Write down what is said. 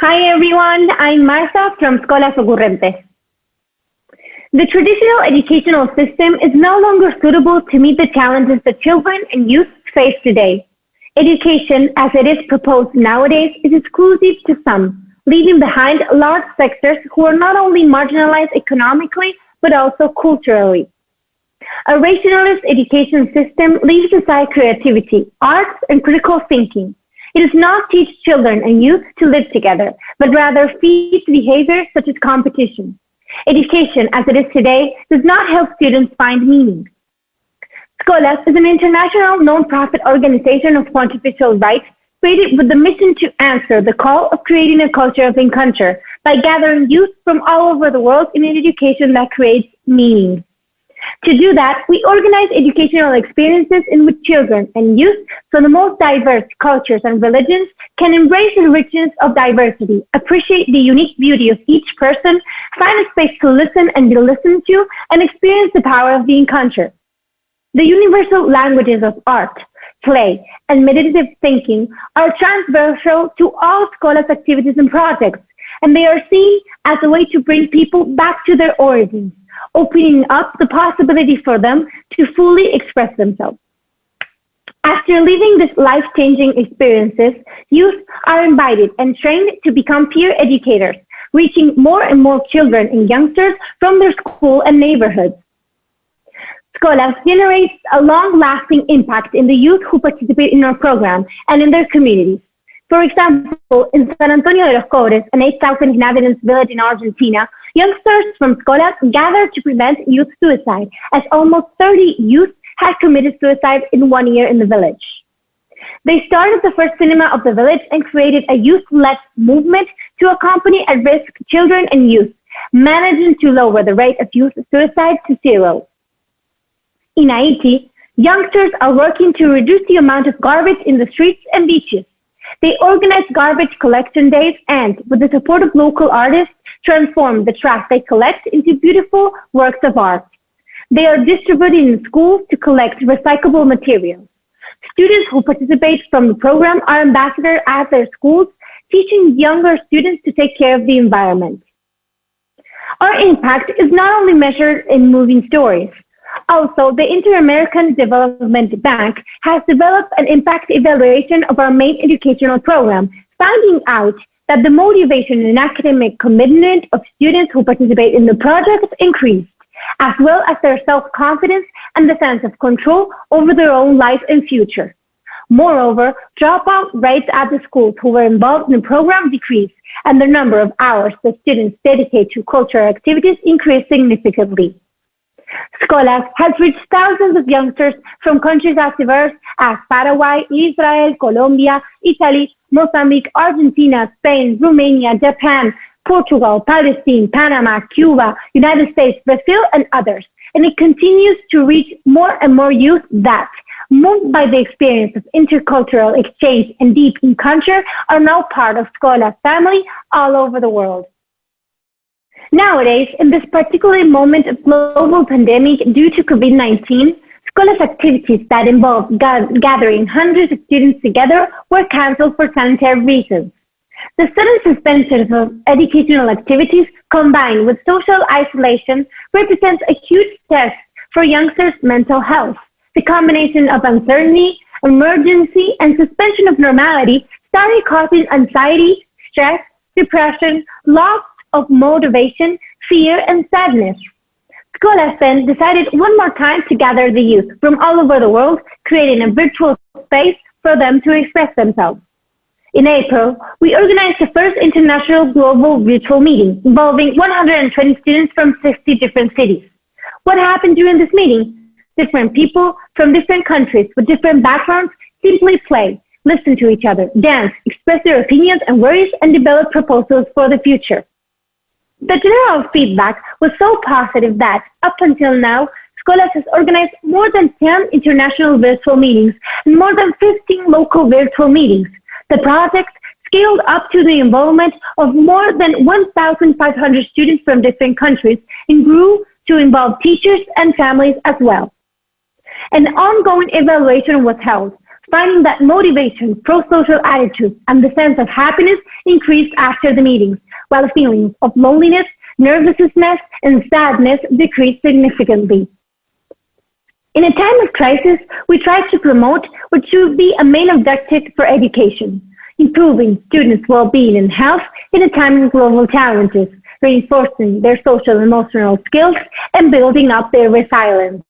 Hi everyone, I'm Martha from Scholas Occurrentes. The traditional educational system is no longer suitable to meet the challenges that children and youth face today. Education, as it is proposed nowadays, is exclusive to some, leaving behind large sectors who are not only marginalized economically, but also culturally. A rationalist education system leaves aside creativity, arts, and critical thinking. It does not teach children and youth to live together, but rather feeds behaviors such as competition. Education, as it is today, does not help students find meaning. Scholas is an international non-profit organization of pontifical rights created with the mission to answer the call of creating a culture of encounter by gathering youth from all over the world in an education that creates meaning. To do that, we organize educational experiences in which children and youth from the most diverse cultures and religions can embrace the richness of diversity, appreciate the unique beauty of each person, find a space to listen and be listened to, and experience the power of the encounter. The universal languages of art, play, and meditative thinking are transversal to all Scholas activities and projects, and they are seen as a way to bring people back to their origins, opening up the possibility for them to fully express themselves. After living these life-changing experiences, youth are invited and trained to become peer educators, reaching more and more children and youngsters from their school and neighborhoods. Scholas generates a long-lasting impact in the youth who participate in our program and in their communities. For example, in San Antonio de los Cobres, an 8,000 inhabitants village in Argentina, youngsters from Scholas gathered to prevent youth suicide, as almost 30 youth had committed suicide in 1 year in the village. They started the first cinema of the village and created a youth-led movement to accompany at-risk children and youth, managing to lower the rate of youth suicide to zero. In Haiti, youngsters are working to reduce the amount of garbage in the streets and beaches. They organize garbage collection days and, with the support of local artists, transform the trash they collect into beautiful works of art. They are distributed in schools to collect recyclable materials. Students who participate from the program are ambassadors at their schools, teaching younger students to take care of the environment. Our impact is not only measured in moving stories. Also, the Inter-American Development Bank has developed an impact evaluation of our main educational program, finding out that the motivation and academic commitment of students who participate in the projects increased, as well as their self-confidence and the sense of control over their own life and future. Moreover, dropout rates at the schools who were involved in the program decreased, and the number of hours that students dedicate to cultural activities increased significantly. Scholas has reached thousands of youngsters from countries as diverse as Paraguay, Israel, Colombia, Italy, Mozambique, Argentina, Spain, Romania, Japan, Portugal, Palestine, Panama, Cuba, United States, Brazil, and others. And it continues to reach more and more youth that, moved by the experience of intercultural exchange and deep encounter, are now part of Scholas family all over the world. Nowadays, in this particular moment of global pandemic due to COVID-19, Scholas activities that involved gathering hundreds of students together were canceled for sanitary reasons. The sudden suspension of educational activities combined with social isolation represents a huge test for youngsters' mental health. The combination of uncertainty, emergency, and suspension of normality started causing anxiety, stress, depression, loss of motivation, fear, and sadness. Scholas then decided one more time to gather the youth from all over the world, creating a virtual space for them to express themselves. In April, we organized the first international global virtual meeting involving 120 students from 60 different cities. What happened during this meeting? Different people from different countries with different backgrounds simply play, listen to each other, dance, express their opinions and worries, and develop proposals for the future. The general feedback was so positive that, up until now, Scholas has organized more than 10 international virtual meetings and more than 15 local virtual meetings. The project scaled up to the involvement of more than 1,500 students from different countries and grew to involve teachers and families as well. An ongoing evaluation was held, finding that motivation, pro-social attitudes, and the sense of happiness increased after the meetings, while feelings of loneliness, nervousness, and sadness decreased significantly. In a time of crisis, we try to promote what should be a main objective for education, improving students' well-being and health in a time of global challenges, reinforcing their social and emotional skills, and building up their resilience.